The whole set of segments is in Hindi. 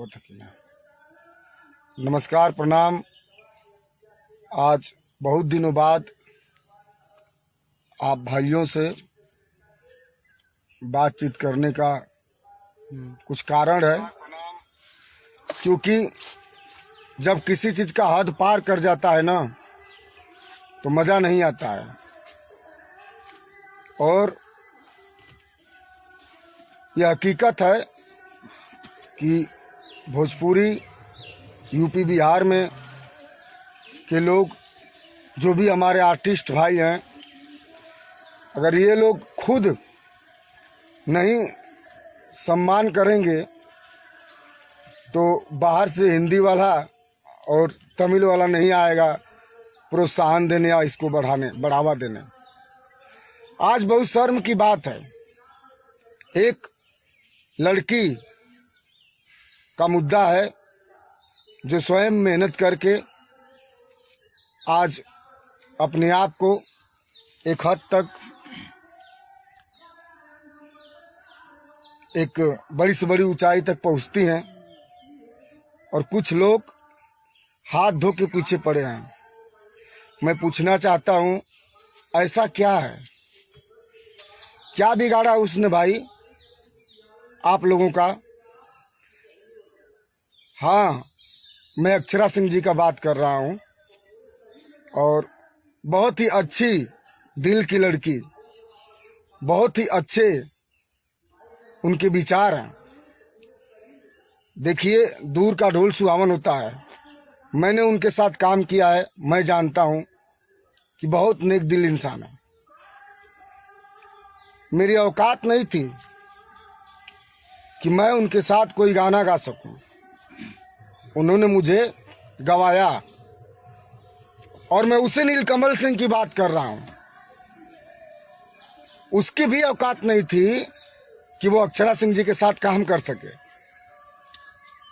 आवत है। नमस्कार, प्रणाम। आज बहुत दिनों बाद आप भाइयों से बातचीत करने का कुछ कारण है, क्योंकि जब किसी चीज़ का हद पार कर जाता है ना तो मज़ा नहीं आता है। और यह हकीकत है कि भोजपुरी, यूपी, बिहार में के लोग, जो भी हमारे आर्टिस्ट भाई हैं, अगर ये लोग खुद नहीं सम्मान करेंगे तो बाहर से हिंदी वाला और तमिल वाला नहीं आएगा प्रोत्साहन देने या इसको बढ़ावा देने। आज बहुत शर्म की बात है, एक लड़की का मुद्दा है जो स्वयं मेहनत करके आज अपने आप को एक हद तक एक बड़ी से बड़ी ऊंचाई तक पहुंचती हैं, और कुछ लोग हाथ धो के पीछे पड़े हैं। मैं पूछना चाहता हूं, ऐसा क्या है, क्या बिगाड़ा उसने भाई आप लोगों का? हाँ, मैं अक्षरा सिंह जी का बात कर रहा हूं, और बहुत ही अच्छी दिल की लड़की, बहुत ही अच्छे उनके विचार हैं। देखिए, दूर का ढोल सुहावन होता है। मैंने उनके साथ काम किया है, मैं जानता हूं कि बहुत नेक दिल इंसान है। मेरी औकात नहीं थी कि मैं उनके साथ कोई गाना गा सकूं। उन्होंने मुझे गवाया, और मैं उसी नीलकमल सिंह की बात कर रहा हूं। उसकी भी औकात नहीं थी कि वो अक्षरा सिंह जी के साथ काम कर सके।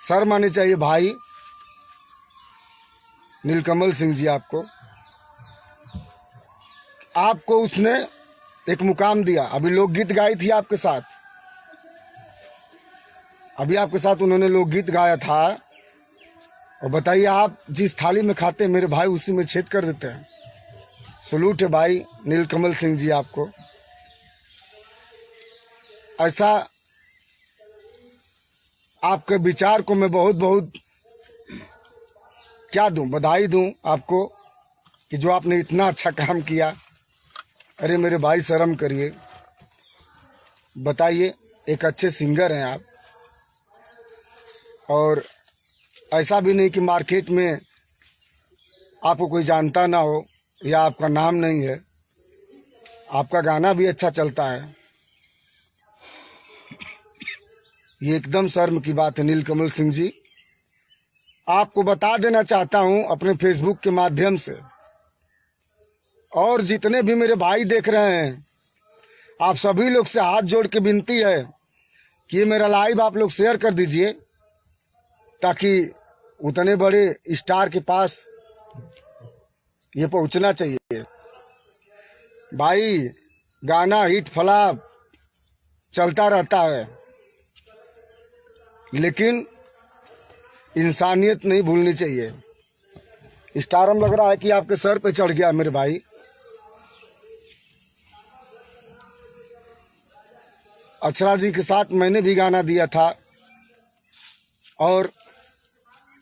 शर्म आनी चाहिए भाई नीलकमल सिंह जी, आपको उसने एक मुकाम दिया। अभी लोकगीत गाई थी आपके साथ, अभी आपके साथ उन्होंने लोकगीत गाया था। और बताइए, आप जिस थाली में खाते हैं मेरे भाई, उसी में छेद कर देते हैं। सलूट है भाई नीलकमल सिंह जी आपको। ऐसा आपके विचार को मैं बहुत बहुत क्या दूं, बधाई दूं आपको कि जो आपने इतना अच्छा काम किया। अरे मेरे भाई, शर्म करिए। बताइए, एक अच्छे सिंगर हैं आप, और ऐसा भी नहीं कि मार्केट में आपको कोई जानता ना हो या आपका नाम नहीं है। आपका गाना भी अच्छा चलता है। ये एकदम शर्म की बात है नीलकमल सिंह जी। आपको बता देना चाहता हूं अपने फेसबुक के माध्यम से, और जितने भी मेरे भाई देख रहे हैं, आप सभी लोग से हाथ जोड़ के विनती है कि ये मेरा लाइव आप लोग शेयर कर दीजिए, ताकि उतने बड़े स्टार के पास ये पहुंचना चाहिए। भाई, गाना हिट फ्लॉप चलता रहता है, लेकिन इंसानियत नहीं भूलनी चाहिए। स्टारम लग रहा है कि आपके सर पे चढ़ गया मेरे भाई। अक्षरा जी के साथ मैंने भी गाना दिया था, और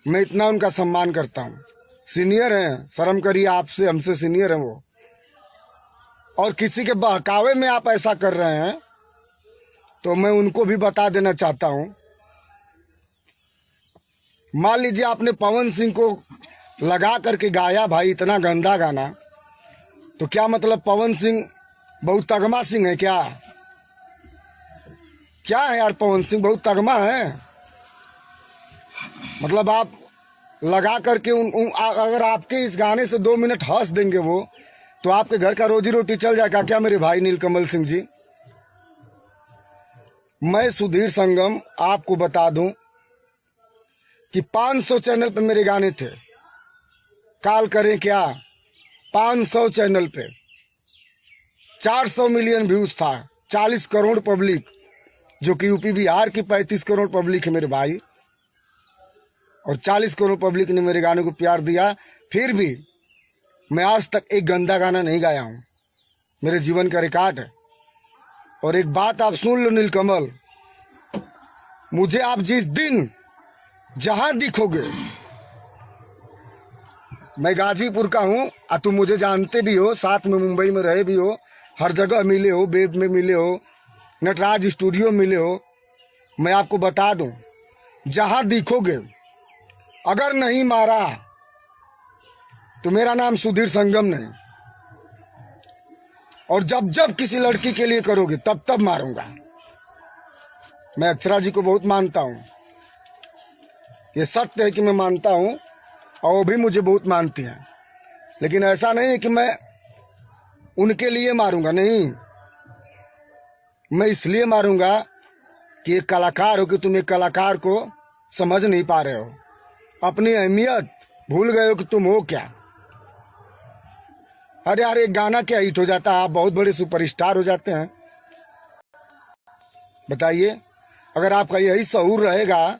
मैं इतना उनका सम्मान करता हूँ। सीनियर हैं, शर्म करिए, आपसे हमसे सीनियर हैं वो। और किसी के बहकावे में आप ऐसा कर रहे हैं तो मैं उनको भी बता देना चाहता हूँ। मान लीजिए आपने पवन सिंह को लगा करके गाया भाई इतना गंदा गाना, तो क्या मतलब पवन सिंह बहुत तगमा सिंह है क्या? क्या है यार, पवन सिंह बहुत तगमा है? मतलब आप लगा करके अगर आपके इस गाने से 2 मिनट हंस देंगे वो, तो आपके घर का रोजी रोटी चल जाएगा क्या मेरे भाई नीलकमल सिंह जी? मैं सुधीर संगम आपको बता दूं कि 500 चैनल पे मेरे गाने थे। कॉल करें क्या, 500 चैनल पे 400 मिलियन व्यूज था, 40 करोड़ पब्लिक, जो कि यूपी बिहार की 35 करोड़ पब्लिक है मेरे भाई। और 40 करोड़ पब्लिक ने मेरे गाने को प्यार दिया, फिर भी मैं आज तक एक गंदा गाना नहीं गाया हूँ। मेरे जीवन का रिकॉर्ड है। और एक बात आप सुन लो नीलकमल, मुझे आप जिस दिन जहां दिखोगे, मैं गाजीपुर का हूँ और तुम मुझे जानते भी हो, साथ में मुंबई में रहे भी हो, हर जगह मिले हो, वेब में मिले हो, नटराज स्टूडियो मिले हो। मैं आपको बता दूं, जहां दिखोगे, अगर नहीं मारा तो मेरा नाम सुधीर संगम नहीं, और जब जब किसी लड़की के लिए करोगे तब तब मारूंगा। मैं अक्षरा जी को बहुत मानता हूं, ये सत्य है कि मैं मानता हूं और वो भी मुझे बहुत मानती हैं, लेकिन ऐसा नहीं है कि मैं उनके लिए मारूंगा, नहीं। मैं इसलिए मारूंगा कि एक कलाकार हो कि तुम एक कलाकार को समझ नहीं पा रहे हो, अपनी अहमियत भूल गए हो कि तुम हो क्या। अरे यार, एक गाना क्या हिट हो जाता है, आप बहुत बड़े सुपरस्टार हो जाते हैं। बताइए, अगर आपका यही शऊर रहेगा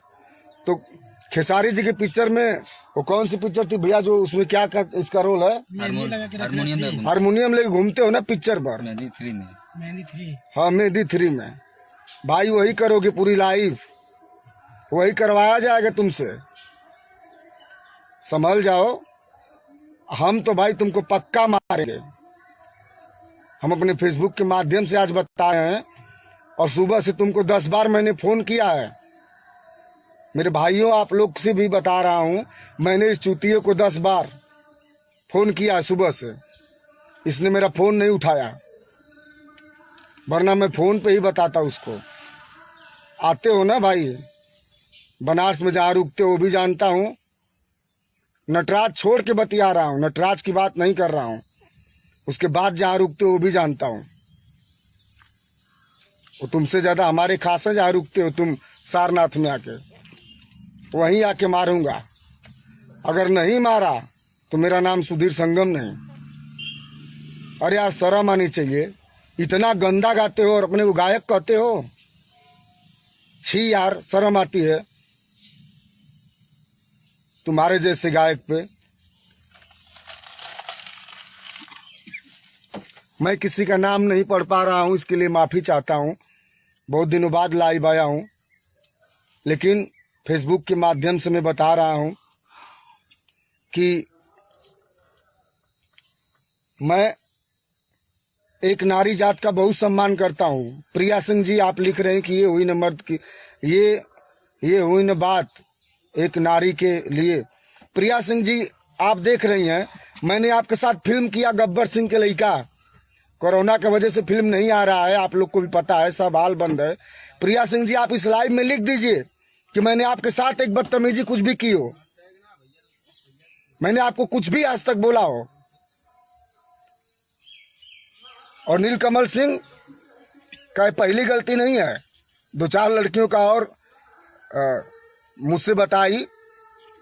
तो खेसारी जी की पिक्चर में, वो कौन सी पिक्चर थी भैया जो उसमें क्या इसका रोल है, हारमोनियम लेके घूमते हो ना पिक्चर पर, मेहंदी 3 में। हाँ, मेहंदी 3 में भाई वही करोगे पूरी लाइफ, वही करवाया जाएगा तुमसे। संभल जाओ, हम तो भाई तुमको पक्का मारेंगे। हम अपने फेसबुक के माध्यम से आज बताए हैं, और सुबह से तुमको 10 बार मैंने फ़ोन किया है। मेरे भाइयों, आप लोग से भी बता रहा हूँ, मैंने इस चूतिए को 10 बार फ़ोन किया है सुबह से, इसने मेरा फ़ोन नहीं उठाया, वरना मैं फ़ोन पे ही बताता उसको। आते हो ना भाई, बनारस में जहाँ रुकते हो वो भी जानता हूँ। नटराज छोड़ के बतिया रहा हूँ, नटराज की बात नहीं कर रहा हूँ, उसके बाद जहाँ रुकते हो वो भी जानता हूँ। वो तुमसे ज़्यादा हमारे खास है, जहाँ रुकते हो तुम सारनाथ में आके, वहीं आके मारूंगा। अगर नहीं मारा तो मेरा नाम सुधीर संगम नहीं। अरे यार, शर्म आनी चाहिए, इतना गंदा गाते हो और अपने को गायक कहते हो। छी यार, शर्म आती है तुम्हारे जैसे गायक पे। मैं किसी का नाम नहीं पढ़ पा रहा हूँ, इसके लिए माफ़ी चाहता हूँ। बहुत दिनों बाद लाइव आया हूँ, लेकिन फेसबुक के माध्यम से मैं बता रहा हूँ कि मैं एक नारी जात का बहुत सम्मान करता हूँ। प्रिया सिंह जी, आप लिख रहे हैं कि ये हुई न मर्द की, ये हुई न बात एक नारी के लिए। प्रिया सिंह जी, आप देख रही हैं, मैंने आपके साथ फिल्म किया गब्बर सिंह के लड़का। कोरोना की वजह से फिल्म नहीं आ रहा है, आप लोग को भी पता है, सब हाल बंद है। प्रिया सिंह जी, आप इस लाइव में लिख दीजिए कि मैंने आपके साथ एक बदतमीजी कुछ भी की हो, मैंने आपको कुछ भी आज तक बोला हो। और नीलकमल सिंह का पहली गलती नहीं है, 2-4 लड़कियों का और मुझसे बताई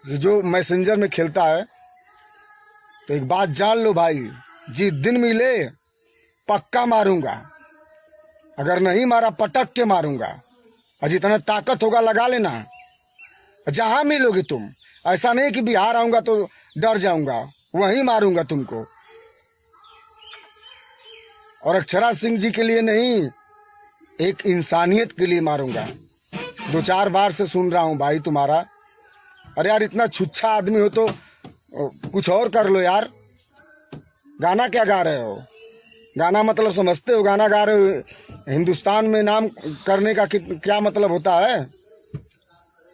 जो मैसेंजर में खेलता है। तो एक बात जान लो भाई, जिस दिन मिले पक्का मारूंगा, अगर नहीं मारा पटक के मारूंगा, और जितना ताकत होगा लगा लेना। जहां मिलोगे तुम, ऐसा नहीं कि बिहार आऊंगा तो डर जाऊंगा, वहीं मारूंगा तुमको। और अक्षरा सिंह जी के लिए नहीं, एक इंसानियत के लिए मारूंगा। 2-4 बार से सुन रहा हूँ भाई तुम्हारा। अरे यार, इतना छुच्छा आदमी हो तो कुछ और कर लो यार। गाना क्या गा रहे हो? गाना मतलब समझते हो? गाना गा रहे हो, हिंदुस्तान में नाम करने का क्या मतलब होता है?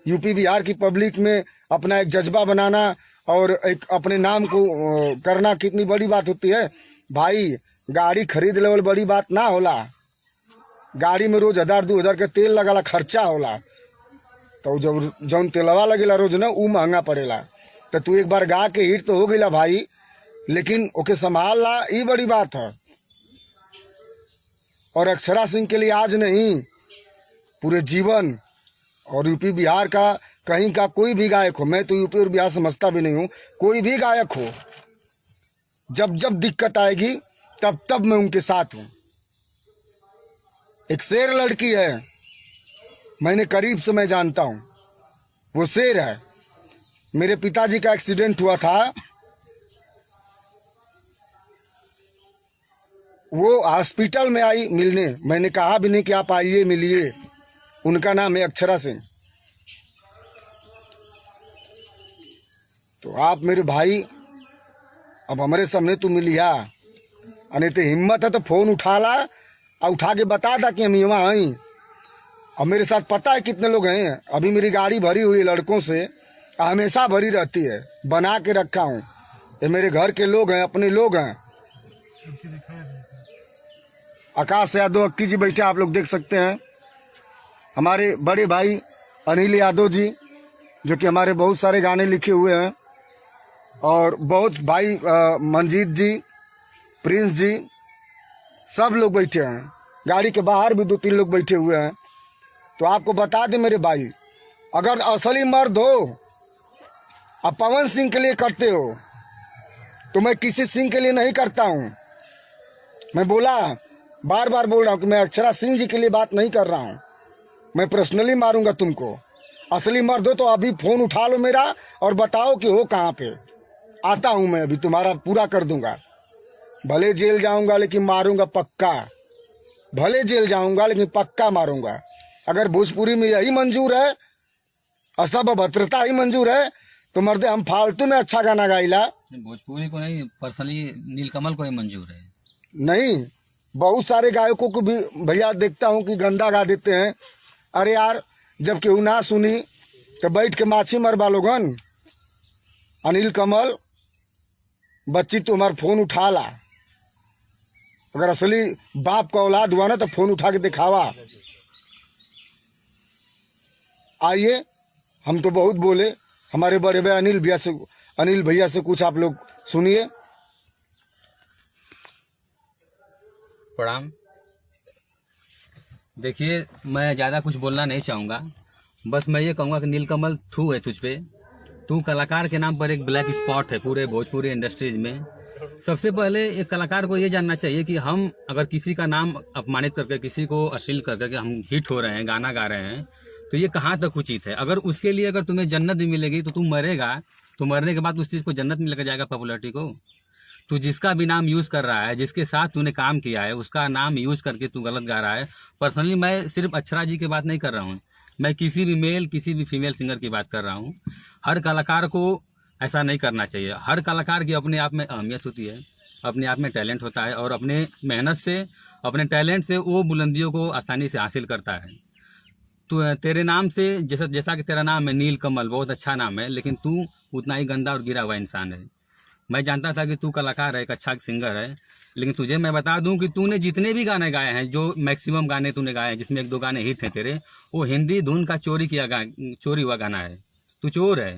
यूपी बिहार की पब्लिक में अपना एक जज्बा बनाना और एक अपने नाम को करना कितनी बड़ी बात होती है भाई। गाड़ी खरीद लेवल बड़ी बात ना होला, गाड़ी में रोज 1000-2000 के तेल लगाला खर्चा होला, तो जब जौन तेलवा लगेला रोज ना, ऊ महंगा पड़ेला। तो तू एक बार गा के हिट तो हो गईला भाई, लेकिन ओके संभाल ला, ये बड़ी बात है। और अक्षरा सिंह के लिए आज नहीं, पूरे जीवन, और यूपी बिहार का कहीं का कोई भी गायक हो, मैं तो यूपी और बिहार समझता भी नहीं हूँ, कोई भी गायक हो, जब जब दिक्कत आएगी तब तब मैं उनके साथ हूँ। एक शेर लड़की है, मैंने करीब से मैं जानता हूँ, वो शेर है, मेरे पिताजी का एक्सीडेंट हुआ था, वो हॉस्पिटल में आई मिलने। मैंने कहा भी नहीं कि आप आइए मिलिए। उनका नाम है अक्षरा सिंह। तो आप मेरे भाई अब हमारे सामने तू मिलिया, अने तो हिम्मत है तो फोन उठा ला और उठा के बता दा कि हम यहाँ आई। अब मेरे साथ पता है कितने लोग हैं। अभी मेरी गाड़ी भरी हुई है लड़कों से, हमेशा भरी रहती है, बना के रखा हूँ। ये मेरे घर के लोग हैं, अपने लोग हैं। आकाश यादव अक्की जी बैठे, आप लोग देख सकते हैं। हमारे बड़े भाई अनिल यादव जी, जो कि हमारे बहुत सारे गाने लिखे हुए हैं, और बहुत भाई मंजीत जी, प्रिंस जी, सब लोग बैठे हैं। गाड़ी के बाहर भी 2-3 लोग बैठे हुए हैं। तो आपको बता दें मेरे भाई, अगर असली मर्द हो अब पवन सिंह के लिए करते हो तो मैं किसी सिंह के लिए नहीं करता हूँ। मैं बार बार बोल रहा हूँ कि मैं अक्षरा सिंह जी के लिए बात नहीं कर रहा हूँ। मैं पर्सनली मारूंगा तुमको। असली मर्द हो तो अभी फोन उठा लो मेरा और बताओ कि हो कहाँ पे। आता हूँ मैं, अभी तुम्हारा पूरा कर दूंगा। भले जेल जाऊंगा लेकिन मारूंगा पक्का। भले जेल जाऊंगा लेकिन पक्का मारूंगा। अगर भोजपुरी में यही मंजूर है, असब भद्रता ही मंजूर है, तो मर्दे हम फालतू में अच्छा गाना गाइला। भोजपुरी को नहीं, पर्सनली नीलकमल को ही मंजूर है। नहीं, बहुत सारे गायकों को भी भैया देखता हूँ कि गंदा गा देते हैं। अरे यार, जब केहू ना सुनी तो बैठ के माछी मरवा लोगन। अनिल कमल बच्ची तुम्हारा फोन उठा ला। अगर असली बाप का औलाद हुआ ना तो फोन उठा के दिखावा। आइए, हम तो बहुत बोले। हमारे बड़े भाई अनिल भैया से कुछ आप लोग सुनिए। प्रणाम। देखिए, मैं ज़्यादा कुछ बोलना नहीं चाहूँगा। बस मैं ये कहूँगा कि नीलकमल थू है तुझ पे। तू कलाकार के नाम पर एक ब्लैक स्पॉट है पूरे भोजपुरी इंडस्ट्रीज में। सबसे पहले एक कलाकार को ये जानना चाहिए कि हम अगर किसी का नाम अपमानित करके, किसी को अश्लील करके हम हिट हो रहे हैं, गाना गा रहे हैं, तो ये कहाँ तक उचित है। अगर उसके लिए अगर तुम्हें जन्नत भी मिलेगी तो तू मरेगा, तो मरने के बाद उस चीज़ को जन्नत में लेकर जाएगा, पॉपुलरिटी को। तू जिसका भी नाम यूज़ कर रहा है, जिसके साथ तूने काम किया है, उसका नाम यूज़ करके तू गलत गा रहा है। पर्सनली मैं सिर्फ अक्षरा जी की बात नहीं कर रहा हूँ, मैं किसी भी मेल, किसी भी फीमेल सिंगर की बात कर रहा हूँ। हर कलाकार को ऐसा नहीं करना चाहिए। हर कलाकार की अपने आप में अहमियत होती है, अपने आप में टैलेंट होता है, और अपने मेहनत से, अपने टैलेंट से वो बुलंदियों को आसानी से हासिल करता है। तो तेरे नाम से, जैसा कि तेरा नाम है नीलकमल, बहुत अच्छा नाम है, लेकिन तू उतना ही गंदा और गिरा हुआ इंसान है। मैं जानता था कि तू कलाकार है, एक अच्छा सिंगर है, लेकिन तुझे मैं बता दूं कि तूने जितने भी गाने गाए हैं, जो मैक्सिमम गाने तूने गाए हैं, जिसमें 1-2 गाने हिट हैं तेरे, वो हिंदी धुन का चोरी हुआ गाना है। तू चोर है,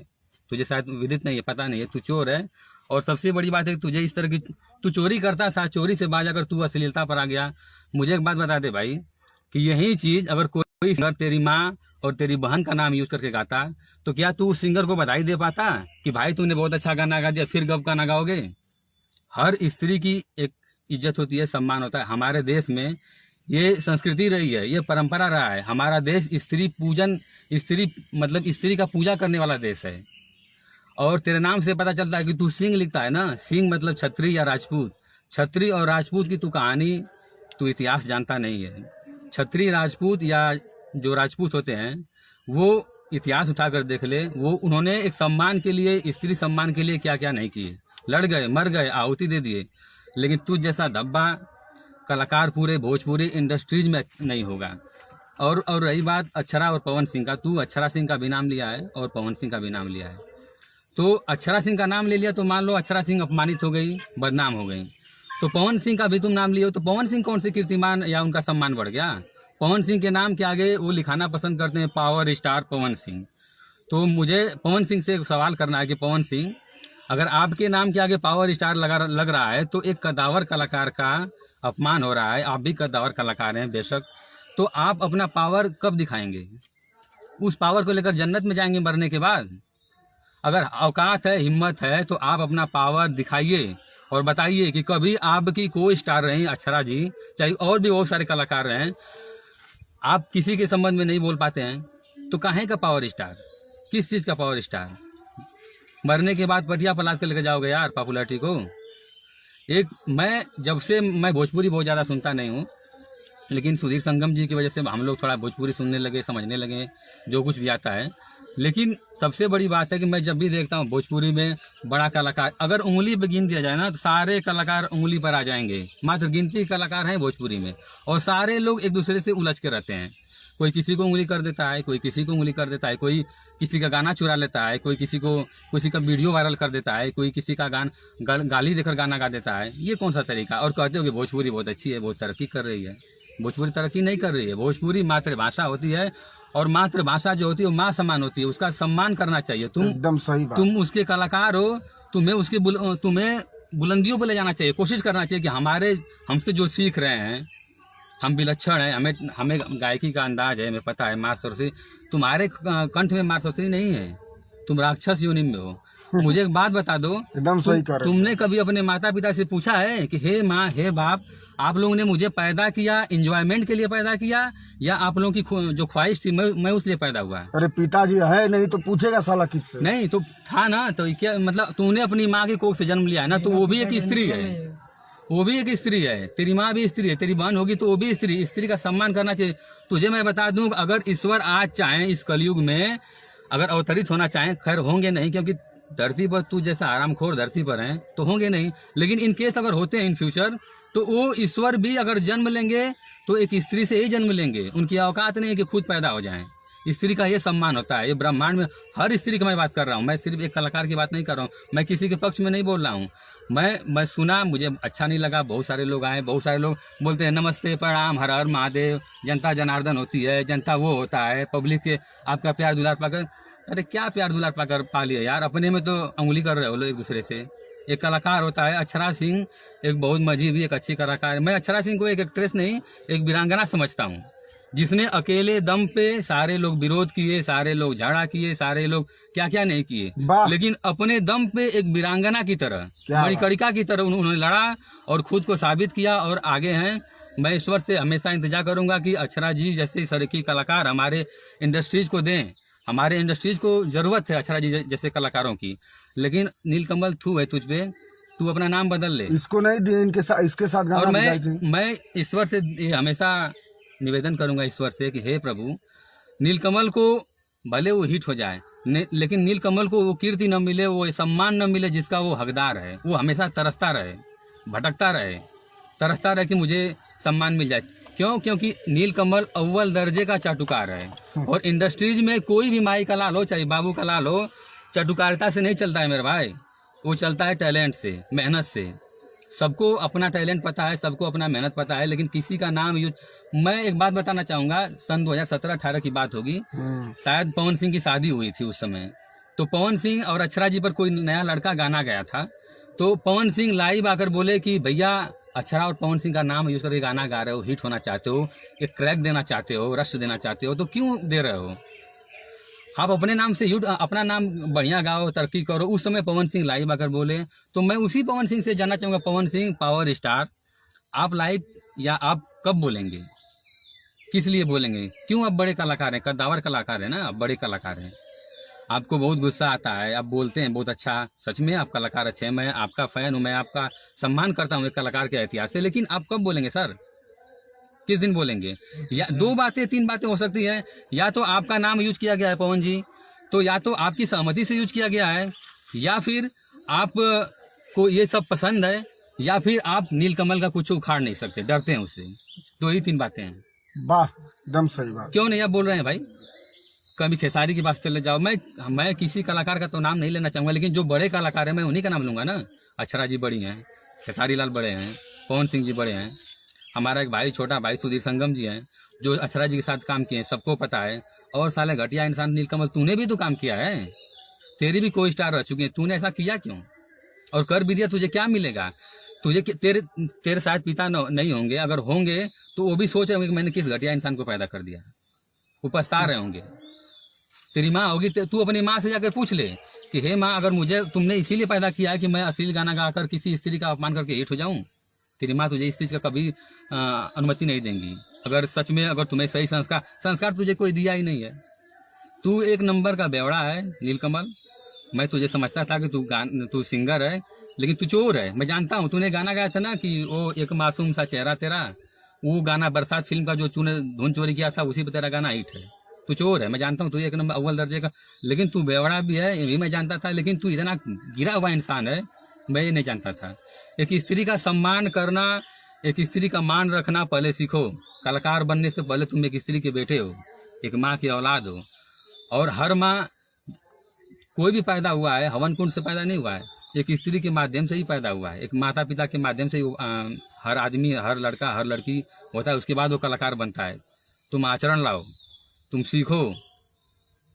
तुझे शायद विदित नहीं है, पता नहीं है, तू चोर है। और सबसे बड़ी बात है कि तुझे इस तरह की, तू चोरी करता था, चोरी से बाज अगर तू अश्लीलता पर आ गया। मुझे एक बात बता दे भाई, कि यही चीज़ अगर कोई सिंगर तेरी माँ और तेरी बहन का नाम यूज़ करके गाता, तो क्या तू उस सिंगर को बधाई दे पाता कि भाई तूने बहुत अच्छा गाना गा दिया, फिर गब गाना गाओगे? हर स्त्री की एक इज्जत होती है, सम्मान होता है। हमारे देश में ये संस्कृति रही है, ये परंपरा रहा है। हमारा देश स्त्री पूजन, स्त्री का पूजा करने वाला देश है। और तेरे नाम से पता चलता है कि तू सिंह लिखता है ना, सिंह मतलब छत्री या राजपूत। छत्री और राजपूत की तू कहानी, तू इतिहास जानता नहीं है। छत्री राजपूत या जो राजपूत होते हैं, वो इतिहास उठाकर देख ले, वो उन्होंने एक सम्मान के लिए, स्त्री सम्मान के लिए क्या क्या नहीं किए। लड़ गए, मर गए, आहुति दे दिए। लेकिन तू जैसा धब्बा कलाकार पूरे भोजपुरी इंडस्ट्रीज में नहीं होगा। और रही बात अक्षरा और पवन सिंह का, तू अक्षरा सिंह का भी नाम लिया है और पवन सिंह का भी नाम लिया है। तो अक्षरा सिंह का नाम ले लिया तो मान लो अक्षरा सिंह अपमानित हो गई, बदनाम हो गई। तो पवन सिंह का भी तुम नाम लियो, तो पवन सिंह कौन से कीर्तिमान या उनका सम्मान बढ़ गया? पवन सिंह के नाम के आगे वो लिखाना पसंद करते हैं पावर स्टार पवन सिंह। तो मुझे पवन सिंह से एक सवाल करना है कि पवन सिंह, अगर आपके नाम के आगे पावर स्टार लग रहा है, तो एक कदावर कलाकार का अपमान हो रहा है। आप भी कदावर कलाकार हैं बेशक, तो आप अपना पावर कब दिखाएंगे? उस पावर को लेकर जन्नत में जाएंगे मरने के बाद? अगर औकात है, हिम्मत है, तो आप अपना पावर दिखाइए और बताइए कि कभी आपकी कोई स्टार रही, अक्षरा जी, चाहे और भी बहुत सारे कलाकार रहें, आप किसी के संबंध में नहीं बोल पाते हैं, तो काहे का पावर स्टार? किस चीज़ का पावर स्टार? मरने के बाद पटिया पलाश के लेके जाओगे यार पॉपुलरिटी को। एक मैं जब से मैं भोजपुरी बहुत ज़्यादा सुनता नहीं हूँ, लेकिन सुधीर संगम जी की वजह से हम लोग थोड़ा भोजपुरी सुनने लगे, समझने लगे जो कुछ भी आता है। लेकिन सबसे बड़ी बात है कि मैं जब भी देखता हूँ भोजपुरी में बड़ा कलाकार, अगर उंगली पे गिन दिया जाए ना तो सारे कलाकार उंगली पर आ जाएंगे। मात्र गिनती कलाकार हैं भोजपुरी में, और सारे लोग एक दूसरे से उलझ के रहते हैं। कोई किसी को उंगली कर देता है, कोई किसी को उंगली कर देता है, कोई किसी का गाना चुरा लेता है, कोई किसी का वीडियो वायरल कर देता है, कोई किसी का गाली देकर गाना गा देता है। ये कौन सा तरीका? और कहते हो कि भोजपुरी बहुत अच्छी है, बहुत तरक्की कर रही है। भोजपुरी तरक्की नहीं कर रही है। भोजपुरी मातृभाषा होती है, और मातृभाषा जो होती है वो माँ समान होती है, उसका सम्मान करना चाहिए। तुम एकदम सही बात। तुम उसके कलाकार हो, तुम्हें बुलंदियों पर ले जाना चाहिए। कोशिश करना चाहिए कि हमसे जो सीख रहे हैं, हम विलक्षण हैं, हमें गायकी का अंदाज है, हमें पता है माँ सरस्वती। तुम्हारे कंठ में माँ सरस्वती नहीं है, तुम राक्षस योनि में हो। मुझे एक बात बता दो, एकदम सही कर रहे हो। तुमने कभी अपने माता पिता से पूछा है कि हे माँ, हे बाप, आप लोगों ने मुझे पैदा किया एंजॉयमेंट के लिए पैदा किया, या आप लोगों की जो ख्वाहिश थी मैं उस लिए पैदा हुआ? अरे पिताजी है नहीं तो पूछेगा साला किससे? नहीं तो था ना, तो क्या मतलब तूने अपनी माँ की कोख से जन्म लिया है ना, तो वो भी एक स्त्री है, वो भी एक स्त्री है। तेरी माँ भी स्त्री है, तेरी बहन होगी तो वो भी स्त्री का सम्मान करना चाहिए। तुझे मैं बता दूं, अगर ईश्वर आज चाहें इस कलयुग में अगर अवतरित होना चाहें, खैर होंगे नहीं, क्योंकि धरती पर तू जैसा आरामखोर धरती पर है तो होंगे नहीं, लेकिन इन केस अगर होते हैं इन फ्यूचर, तो वो ईश्वर भी अगर जन्म लेंगे तो एक स्त्री से ही जन्म लेंगे। उनकी औकात नहीं है कि खुद पैदा हो जाएं। स्त्री का ये सम्मान होता है। ये ब्रह्मांड में हर स्त्री की मैं बात कर रहा हूँ, मैं सिर्फ एक कलाकार की बात नहीं कर रहा हूँ, मैं किसी के पक्ष में नहीं बोल रहा हूँ। मैं सुना, मुझे अच्छा नहीं लगा। बहुत सारे लोग आए, बहुत सारे लोग बोलते हैं नमस्ते प्रणाम हर हर महादेव, जनता जनार्दन होती है, जनता वो होता है, पब्लिक के आपका प्यार दुलार पाकर। अरे क्या प्यार दुलार पाकर पा लिया यार, अपने में तो उंगली कर रहे हो लोग एक दूसरे से। एक कलाकार होता है, अक्षरा सिंह एक बहुत मजीबी एक अच्छी कलाकार है। मैं अक्षरा सिंह को एक एक्ट्रेस नहीं, एक वीरांगना समझता हूँ, जिसने अकेले दम पे सारे लोग विरोध किए, सारे लोग झगड़ा किए, सारे लोग क्या क्या नहीं किए, लेकिन अपने दम पे एक वीरांगना की तरह, मणिकर्णिका की तरह उन्होंने लड़ा और खुद को साबित किया और आगे हैं। मैं ईश्वर से हमेशा इंतजार करूंगा कि अक्षरा जी जैसे सड़की कलाकार हमारे इंडस्ट्रीज को दें। हमारे इंडस्ट्रीज को जरूरत है अक्षरा जी जैसे कलाकारों की। लेकिन नीलकमल थू है तुझ पे, तू अपना नाम बदल ले। इसको नहीं दिए, इनके साथ इसके साथ गाना। और मैं ईश्वर से हमेशा निवेदन करूंगा ईश्वर से कि हे प्रभु, नीलकमल को भले वो हिट हो जाए, लेकिन नीलकमल को वो कीर्ति न मिले, वो सम्मान न मिले जिसका वो हकदार है। वो हमेशा तरसता रहे, भटकता रहे, तरसता रहे कि मुझे सम्मान मिल जाए। क्यों? क्योंकि नीलकमल अव्वल दर्जे का चाटुकार है। और इंडस्ट्रीज में कोई भी माई का लाल हो, चाहे बाबू का लाल हो, चाटुकारिता से नहीं चलता है मेरे भाई, वो चलता है टैलेंट से, मेहनत से। सबको अपना टैलेंट पता है, सबको अपना मेहनत पता है, लेकिन किसी का नाम यूज। मैं एक बात बताना चाहूंगा, सन 2017-18 की बात होगी, शायद पवन सिंह की शादी हुई थी उस समय। तो पवन सिंह और अक्षरा जी पर कोई नया लड़का गाना गया था, तो पवन सिंह लाइव आकर बोले कि भैया अक्षरा और पवन सिंह का नाम यूज करके गाना गा रहे हो, हिट होना चाहते हो, एक क्रैक देना चाहते हो, रश देना चाहते हो, तो क्यों दे रहे हो? आप अपने नाम से अपना नाम बढ़िया गाओ, तरक्की करो। उस समय पवन सिंह लाइव आकर बोले, तो मैं उसी पवन सिंह से जानना चाहूंगा, पवन सिंह पावर स्टार, आप लाइव या आप कब बोलेंगे, किस लिए बोलेंगे? क्यों? आप बड़े कलाकार हैं, कद्दावर कलाकार हैं ना, आप बड़े कलाकार हैं, आपको बहुत गुस्सा आता है, आप बोलते हैं बहुत अच्छा, सच में आप कलाकार अच्छे हैं, मैं आपका फैन हूँ, मैं आपका सम्मान करता हूँ एक कलाकार के इतिहास से, लेकिन आप कब बोलेंगे सर? किस दिन बोलेंगे? या दो बातें तीन बातें हो सकती है, या तो आपका नाम यूज किया गया है पवन जी, तो या तो आपकी सहमति से यूज किया गया है, या फिर आप को ये सब पसंद है, या फिर आप नीलकमल का कुछ उखाड़ नहीं सकते, डरते हैं उससे। दो ही तीन बातें हैं। वाह, एकदम सही बात। क्यों नहीं आप बोल रहे हैं भाई? कभी खेसारी की बात चले जाओ, मैं किसी कलाकार का तो नाम नहीं लेना चाहूंगा, लेकिन जो बड़े कलाकार हैं मैं उन्हीं का नाम लूंगा ना। अक्षरा जी बड़ी हैं, खेसारी लाल बड़े हैं, पवन सिंह जी बड़े हैं, हमारा एक भाई छोटा भाई सुधीर संगम जी हैं जो अक्षरा जी के साथ काम किए हैं, सबको पता है। और साले घटिया इंसान नीलकमल, तूने भी तो काम किया है, तेरी भी कोई स्टार रह चुकी है, तूने ऐसा किया क्यों? और कर भी दिया, तुझे क्या मिलेगा? तुझे तेरे शायद पिता नहीं होंगे, अगर होंगे तो वो भी सोच रहे होंगे कि मैंने किस घटिया इंसान को पैदा कर दिया, वो पछता रहे होंगे। तेरी माँ होगी, तू अपनी माँ से जाकर पूछ ले कि हे माँ, अगर मुझे तुमने इसीलिए पैदा किया है कि मैं अश्लील गाना गाकर किसी स्त्री का अपमान करके हिट हो जाऊं, तेरी माँ तुझे इस चीज का कभी अनुमति नहीं देंगी। अगर सच में अगर तुम्हें सही संस्कार तुझे कोई दिया ही नहीं है, तू एक नंबर का बेवड़ा है नीलकमल। मैं तुझे समझता था कि तू सिंगर है, लेकिन तू चोर है। मैं जानता हूँ, तूने गाना गाया था ना कि वो एक मासूम सा चेहरा तेरा, वो गाना बरसात फिल्म का जो तूने धुन चोरी किया था, उसी पे तेरा गाना हिट है। तू चोर है, मैं जानता हूँ, तू एक नंबर अव्वल दर्जे का, लेकिन तू बेवड़ा भी है, ये भी मैं जानता था। लेकिन तू इतना गिरा हुआ इंसान है, मैं ये नहीं जानता था। एक स्त्री का सम्मान करना, एक स्त्री का मान रखना पहले सीखो। कलाकार बनने से पहले तुम एक स्त्री के बेटे हो, एक माँ की औलाद हो। और हर माँ, कोई भी पैदा हुआ है हवन कुंड से पैदा नहीं हुआ है, एक स्त्री के माध्यम से ही पैदा हुआ है। एक माता पिता के माध्यम से हर आदमी, हर लड़का, हर लड़की होता है, उसके बाद वो कलाकार बनता है। तुम आचरण लाओ, तुम सीखो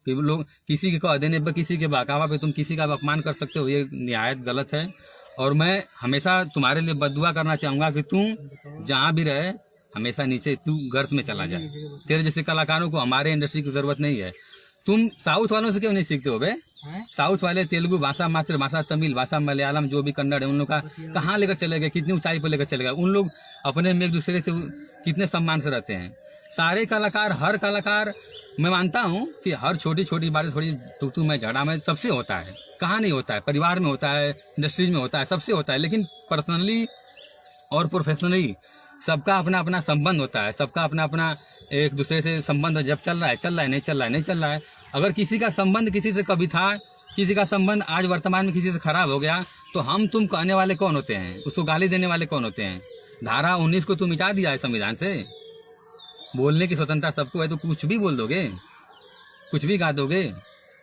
कि लोग किसी के कह देने पर, किसी के बहकावा पे तुम किसी का अपमान कर सकते हो, ये निहायत गलत है। और मैं हमेशा तुम्हारे लिए बद्दुआ करना चाहूँगा कि तुम जहाँ भी रहे हमेशा नीचे तू गर्त में चला जाए। तेरे जैसे कलाकारों को हमारे इंडस्ट्री की जरूरत नहीं है। तुम साउथ वालों से क्यों नहीं सीखते हो बे? साउथ वाले तेलुगु भाषा, मातृभाषा, तमिल भाषा, मलयालम, जो भी कन्नड़ है, उन लोग का कहाँ लेकर चले गए, कितनी ऊंचाई पर लेकर चले गए। उन लोग अपने में एक दूसरे से कितने सम्मान से रहते हैं। सारे कलाकार, हर कलाकार, मैं मानता हूँ कि हर छोटी छोटी बातें, थोड़ी तू मैं झगड़ा में सबसे होता है। कहाँ नहीं होता है? परिवार में होता है, इंडस्ट्रीज में होता है, सबसे होता है। लेकिन पर्सनली और प्रोफेशनली सबका अपना अपना संबंध होता है, सबका अपना अपना एक दूसरे से संबंध जब चल रहा है, चल रहा है, नहीं चल रहा है, नहीं चल रहा है। अगर किसी का संबंध किसी से कभी था, किसी का संबंध आज वर्तमान में किसी से खराब हो गया, तो हम तुम कहने वाले कौन होते हैं? उसको गाली देने वाले कौन होते हैं? धारा 19 को तुम मिटा दिया है संविधान से। बोलने की स्वतंत्रता सबको है, तो कुछ भी बोल दोगे, कुछ भी गा दोगे।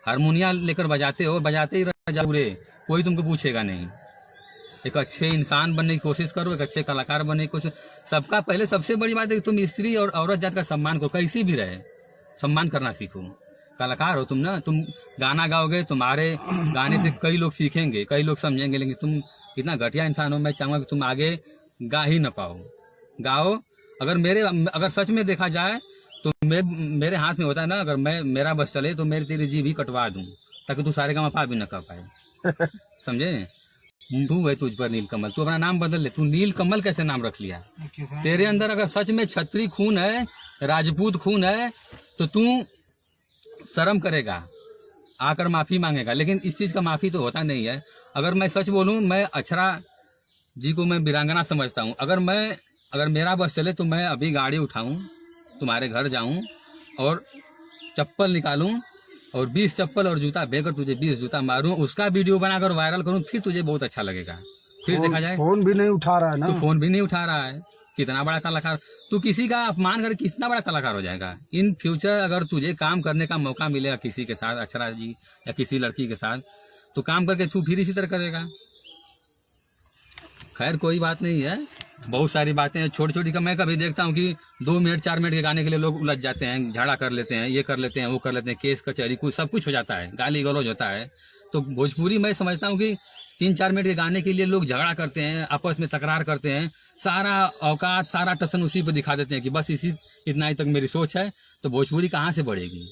हारमोनिया लेकर बजाते हो, बजाते ही रह जाओगे, कोई तुमको पूछेगा नहीं। एक अच्छे इंसान बनने की कोशिश करो, एक अच्छे कलाकार बनने की कोशिश। सबका पहले सबसे बड़ी बात है कि तुम स्त्री और औरत जात का सम्मान करो, कैसी भी रहे, सम्मान करना सीखो। कलाकार हो तुम ना, तुम गाना गाओगे, तुम्हारे गाने से कई लोग सीखेंगे, कई लोग समझेंगे। लेकिन तुम इतना घटिया इंसान हो, मैं चाहूँगा कि तुम आगे गा ही न पाओ। गाओ, अगर सच में देखा जाए तो मेरे हाथ में होता है ना, अगर मेरा बस चले तो मेरी तेरी जीभ ही कटवा दूं, ताकि तू सारे का भी न कर पाए। समझे? तू है तुझ पर नीलकमल, तू अपना नाम बदल ले। तू नीलकमल कैसे नाम रख लिया? तेरे अंदर अगर सच में क्षत्रिय खून है, राजपूत खून है, तो तू शर्म करेगा, आकर माफी मांगेगा। लेकिन इस चीज का माफी तो होता नहीं है। अगर मैं सच बोलूं, मैं अक्षरा जी को मैं वीरांगना समझता हूं। अगर मेरा बस चले तो मैं अभी गाड़ी उठाऊं, तुम्हारे घर जाऊं और चप्पल निकालूं और 20 चप्पल और जूता भेजकर तुझे 20 जूता मारूं, उसका वीडियो बनाकर वायरल करूं, फिर तुझे बहुत अच्छा लगेगा। फिर देखा जाए। फोन भी नहीं उठा रहा है ना? तू फोन भी नहीं उठा रहा है। कितना बड़ा कलाकार तू, किसी का अपमान कर कितना बड़ा कलाकार हो जाएगा। इन फ्यूचर अगर तुझे काम करने का मौका मिलेगा किसी के साथ, अक्षरा जी या किसी लड़की के साथ, तो काम करके तू फिर इसी तरह करेगा। खैर कोई बात नहीं है, बहुत सारी बातें छोटी छोटी का मैं कभी देखता हूँ कि 2 मिनट 4 मिनट के गाने के लिए लोग उलझ जाते हैं, झगड़ा कर लेते हैं, ये कर लेते हैं, वो कर लेते हैं, केस कचहरी कुछ सब कुछ हो जाता है, गाली गलौज होता है। तो भोजपुरी मैं समझता हूँ कि 3-4 मिनट के गाने के लिए लोग झगड़ा करते हैं, आपस में तकरार करते हैं, सारा औकात, सारा टसन उसी पर दिखा देते हैं कि बस इतना ही तक मेरी सोच है। तो भोजपुरी कहाँ से बढ़ेगी?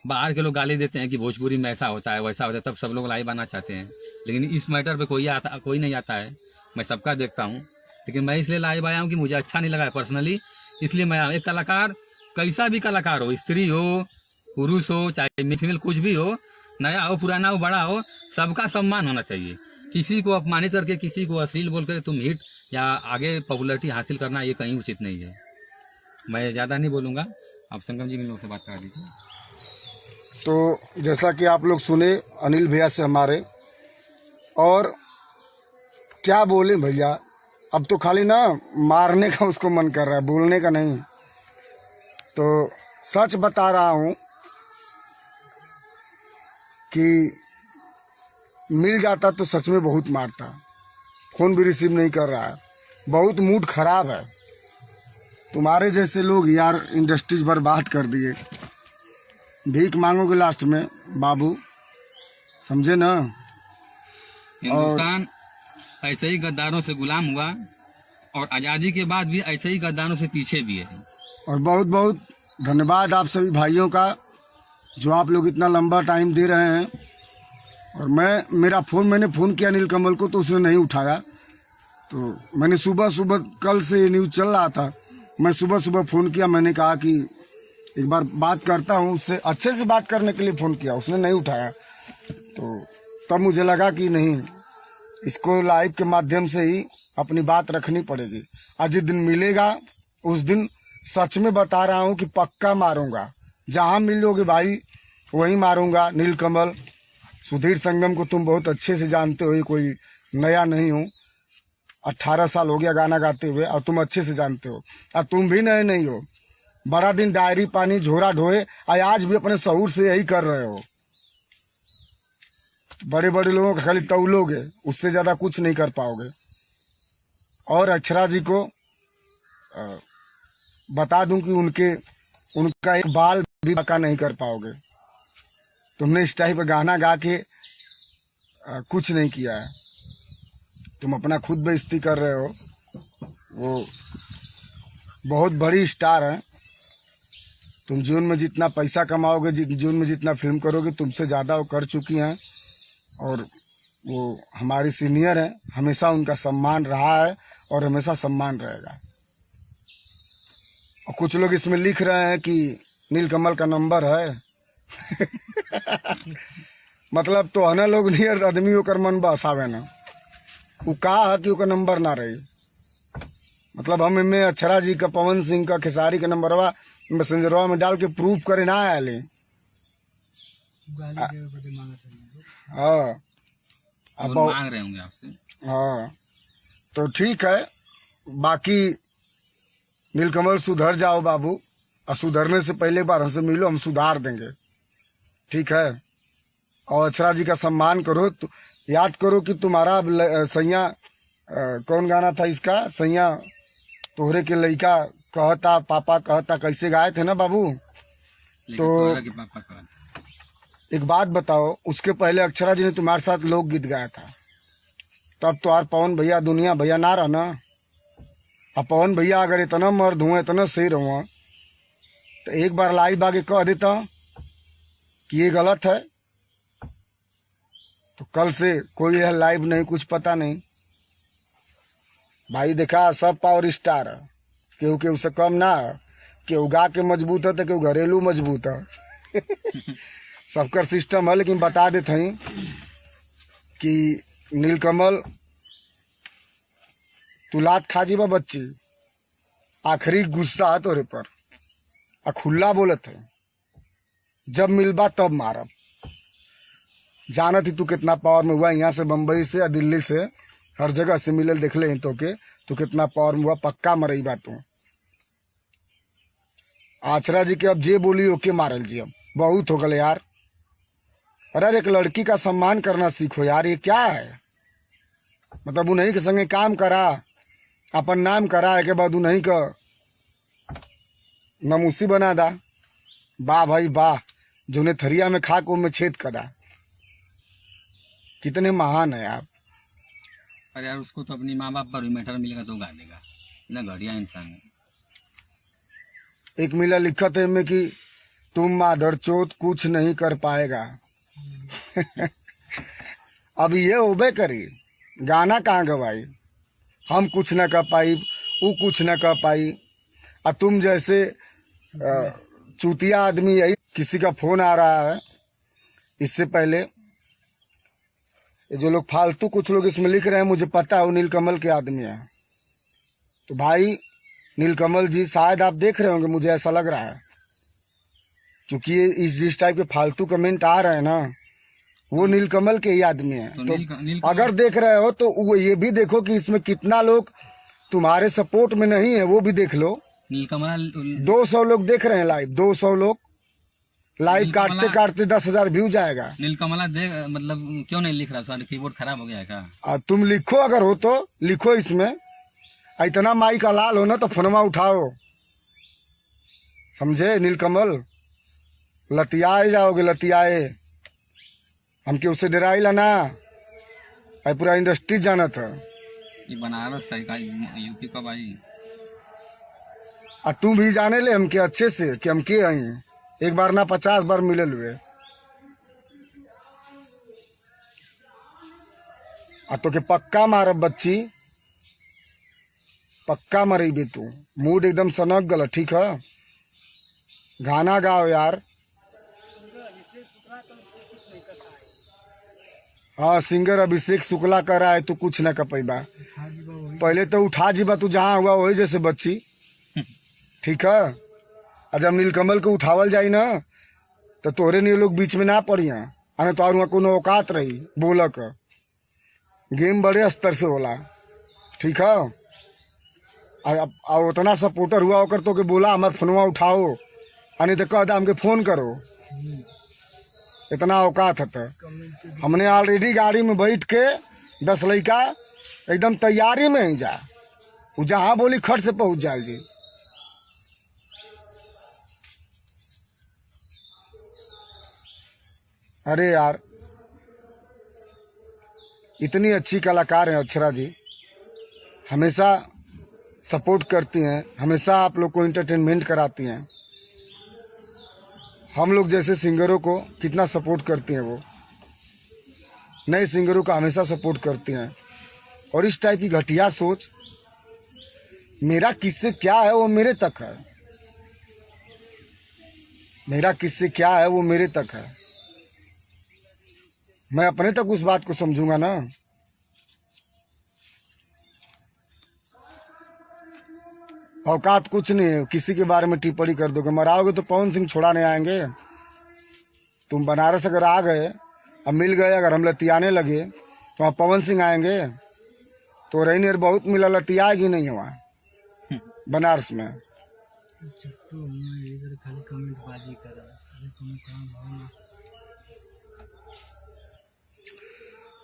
बाहर के लोग गाली देते हैं कि भोजपुरी में ऐसा होता है, वैसा होता है, तब सब लोग लाइव आना चाहते हैं। लेकिन इस मैटर पे कोई नहीं आता है। मैं सबका देखता हूँ, लेकिन मैं इसलिए लाइव आया हूँ कि मुझे अच्छा नहीं लगा है पर्सनली, इसलिए मैं एक कलाकार, कैसा भी कलाकार हो, स्त्री हो, पुरुष हो, चाहे फीमेल, कुछ भी हो, नया हो, पुराना हो, बड़ा हो, सबका सम्मान होना चाहिए। किसी को अपमानित करके, किसी को अश्लील बोलकर तुम हिट या आगे पॉपुलरिटी हासिल करना, ये कहीं उचित नहीं है। मैं ज़्यादा नहीं बोलूँगा, आप संगम जी लोग से बात करा दीजिए। तो जैसा कि आप लोग सुने अनिल भैया से हमारे, और क्या बोले भैया, अब तो खाली ना मारने का उसको मन कर रहा है, बोलने का नहीं। तो सच बता रहा हूँ कि मिल जाता तो सच में बहुत मारता। फोन भी रिसीव नहीं कर रहा है, बहुत मूड खराब है। तुम्हारे जैसे लोग यार इंडस्ट्रीज बर्बाद कर दिए। भीख मांगोगे लास्ट में बाबू, समझे ना? हिंदुस्तान ऐसे ही गद्दारों से गुलाम हुआ और आज़ादी के बाद भी ऐसे ही गद्दारों से पीछे भी है। और बहुत बहुत धन्यवाद आप सभी भाइयों का, जो आप लोग इतना लंबा टाइम दे रहे हैं। और मैंने फ़ोन किया नीलकमल को, तो उसने नहीं उठाया। तो मैंने सुबह कल से ये न्यूज़ चल रहा था, मैं सुबह फ़ोन किया, मैंने कहा कि एक बार बात करता हूँ उससे, अच्छे से बात करने के लिए फ़ोन किया, उसने नहीं उठाया। तो तो तब मुझे लगा कि नहीं, इसको लाइव के माध्यम से ही अपनी बात रखनी पड़ेगी। आज जिस दिन मिलेगा उस दिन सच में बता रहा हूँ कि पक्का मारूंगा, जहाँ मिलोगे भाई वहीं मारूंगा। नीलकमल, सुधीर संगम को तुम बहुत अच्छे से जानते हो, ये कोई नया नहीं हूँ। 18 साल हो गया गाना गाते हुए और तुम अच्छे से जानते हो। और तुम भी नए नहीं हो, बड़ा दिन डायरी पानी झोरा ढोए और आज भी अपने शऊर से यही कर रहे हो। बड़े बड़े लोगों का खाली तौलोगे, उससे ज़्यादा कुछ नहीं कर पाओगे। और अक्षरा जी को बता दूं कि उनका एक बाल भी पका नहीं कर पाओगे। तुमने इस टाइप का गाना गा के कुछ नहीं किया है, तुम अपना खुद बेइज्जती कर रहे हो। वो बहुत बड़ी स्टार है, तुम जीवन में जितना पैसा कमाओगे, जीवन में जितना फिल्म करोगे, तुमसे ज़्यादा वो कर चुकी हैं। और वो हमारी सीनियर है, हमेशा उनका सम्मान रहा है और हमेशा सम्मान रहेगा। और कुछ लोग इसमें लिख रहे हैं कि नीलकमल का नंबर है मतलब तो है ना, लोग नियर आदमी होकर मन बसावे ना, वो कहा है कि उसका नंबर ना रही। मतलब हम इनमें अक्षरा जी का, पवन सिंह का, खेसारी का नंबरवा मैसेंजरवा में डाल के प्रूफ करे ना आए। हाँ, अब मांग रहे होंगे आपसे। हाँ, तो ठीक है। बाकी नीलकमल सुधर जाओ बाबू, और सुधरने से पहले बार हमसे मिलो, हम सुधार देंगे, ठीक है। और अक्षरा जी का सम्मान करो। तो याद करो कि तुम्हारा सैया कौन गाना था इसका, सैया तोहरे के लइका कहता पापा कहता, कैसे गाए थे ना बाबू। तो एक बात बताओ, उसके पहले अक्षरा जी ने तुम्हारे साथ लोकगीत गाया था, तब तो यार पवन भैया दुनिया भैया ना रहा ना। अब पवन भैया अगर इतना मर्द हुए, इतना शेर हुआ, तो एक बार लाइव आगे कह देता कि ये गलत है, तो कल से कोई है लाइव नहीं, कुछ पता नहीं। भाई देखा, सब पावर स्टार है, केहू केहू से कम ना है। केहू गा के मजबूत है तो केहू घरेलू मजबूत है सबका सिस्टम है। लेकिन बता देते हैं कि नीलकमल तू लात खा जीबा बच्ची, आखिरी गुस्सा है तोरे पर, आ खुला बोलत है, जब मिलबा तब मारब। जानत ही तू कितना पावर में हुआ, यहाँ से बम्बई से या दिल्ली से हर जगह से मिलल देख ले तो के तू कितना पावर में हुआ, पक्का मरई बा तू। आचरा जी के अब जे बोली ओके मारल जी, अब बहुत हो गए यार। अरे एक लड़की का सम्मान करना सीखो यार, ये क्या है। मतलब उन्हीं के संगे काम करा, अपन नाम करा, के बाद उन्हीं का नमूसी बना दा। वाह भाई वाह, जो थरिया में खा को में छेद करा, कितने महान है आप। अरे यार, उसको तो अपनी माँ बाप पर भी मैटर मिलेगा तो गा देगा ना, घड़िया इंसान है। एक मिला लिखा थे में कि तुम माधर चोत कुछ नहीं कर पाएगा अब ये होबे करी, गाना कहाँ गवाई, हम कुछ न कर पाई, वो कुछ न कर पाई। और तुम जैसे चूतिया आदमी, यही किसी का फोन आ रहा है इससे पहले, ये जो लोग फालतू कुछ लोग इसमें लिख रहे हैं, मुझे पता है वो नीलकमल के आदमी है। तो भाई नीलकमल जी, शायद आप देख रहे होंगे, मुझे ऐसा लग रहा है, क्योंकि ये जिस टाइप के फालतू कमेंट आ रहे हैं ना, वो नीलकमल के ही आदमी है। तो अगर देख रहे हो तो वो ये भी देखो कि इसमें कितना लोग तुम्हारे सपोर्ट में नहीं है, वो भी देख लो। नीलकमल 200 लोग देख रहे हैं लाइव, 200 लोग लाइव, काटते काटते 10,000 व्यू जाएगा। नीलकमला देख, मतलब क्यों नहीं लिख रहा, सारे कीबोर्ड खराब हो गया है क्या? तुम लिखो, अगर हो तो लिखो इसमें, इतना माई का लाल हो ना तो फोनमा उठाओ, समझे नीलकमल, लतियाए जाओगे, लतियाए। हम के उससे डराई ला ना, पूरा इंडस्ट्री जाना था। ये बनारस है यूपी का भाई। तुम भी जाने ले हमके अच्छे से कि हम के आई, एक बार ना 50 बार मिलल हुए। तो के पक्का मारब बच्ची, पक्का मरेबे तू। मूड एकदम सनक गल, ठीक है। गाना गाओ यार। हाँ सिंगर अभिषेक शुक्ला कह रहा है तू कुछ न कर पैबा। पहले तो उठा जीबा तू जहाँ हुआ वही जैसे बच्ची, ठीक है। और जब नीलकमल को उठावल जाई ना तो तोरे नहीं लोग बीच में ना पड़िया, अने तो वहाँ कोनो औकात रही बोल का। गेम बड़े स्तर से होला, ठीक है। और उतना सपोर्टर हुआ होकर तो के बोला हमारे फोनवा उठाओ, अने तो कह दा हमके फोन करो, इतना औकात है। तो हमने ऑलरेडी गाड़ी में बैठ के 10 लड़का एकदम तैयारी में ही जा, वो जहाँ बोली खट से पहुँच जाए जी। अरे यार इतनी अच्छी कलाकार हैं अक्षरा जी, हमेशा सपोर्ट करती हैं, हमेशा आप लोग को एंटरटेनमेंट कराती हैं। हम लोग जैसे सिंगरों को कितना सपोर्ट करती हैं, वो नए सिंगरों का हमेशा सपोर्ट करती हैं। और इस टाइप की घटिया सोच, मेरा किससे क्या है वो मेरे तक है, मेरा किससे क्या है वो मेरे तक है, मैं अपने तक उस बात को समझूंगा ना। औकात कुछ नहीं है, किसी के बारे में टिप्पणी कर दोगे, मराओगे तो पवन सिंह छोड़ा नहीं आएंगे। तुम बनारस अगर आ गए, अब मिल गए, अगर हम लतियाने लगे तो वहाँ पवन सिंह आएंगे, तो रही बहुत मिला लतियाएगी नहीं है वहाँ बनारस में।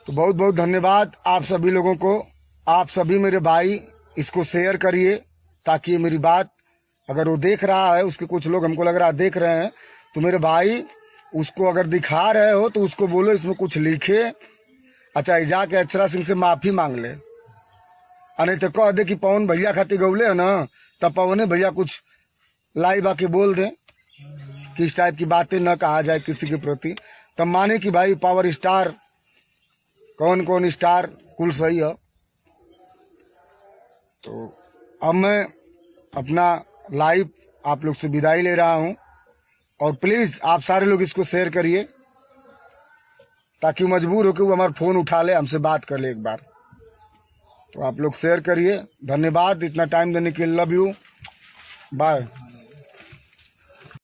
तो बहुत बहुत धन्यवाद आप सभी लोगों को। आप सभी मेरे भाई इसको शेयर करिए, ताकि ये मेरी बात अगर वो देख रहा है, उसके कुछ लोग हमको लग रहा है देख रहे हैं, तो मेरे भाई उसको अगर दिखा रहे हो तो उसको बोलो इसमें कुछ लिखे। अच्छा जाके अक्षरा सिंह से माफ़ी मांग ले, नहीं तो कह दे कि पवन भैया खातिर गौले है ना, तब पवने भैया कुछ लाइव आके बोल दे कि इस टाइप की बातें न कहा जाए किसी के प्रति, तब माने कि भाई पावर स्टार कौन कौन स्टार कुल सही है। तो अब मैं अपना लाइव आप लोग से विदाई ले रहा हूं, और प्लीज़ आप सारे लोग इसको शेयर करिए, ताकि मजबूर होकर वो हमारा फ़ोन उठा ले, हमसे बात कर ले एक बार। तो आप लोग शेयर करिए। धन्यवाद इतना टाइम देने के लिए, लव यू, बाय।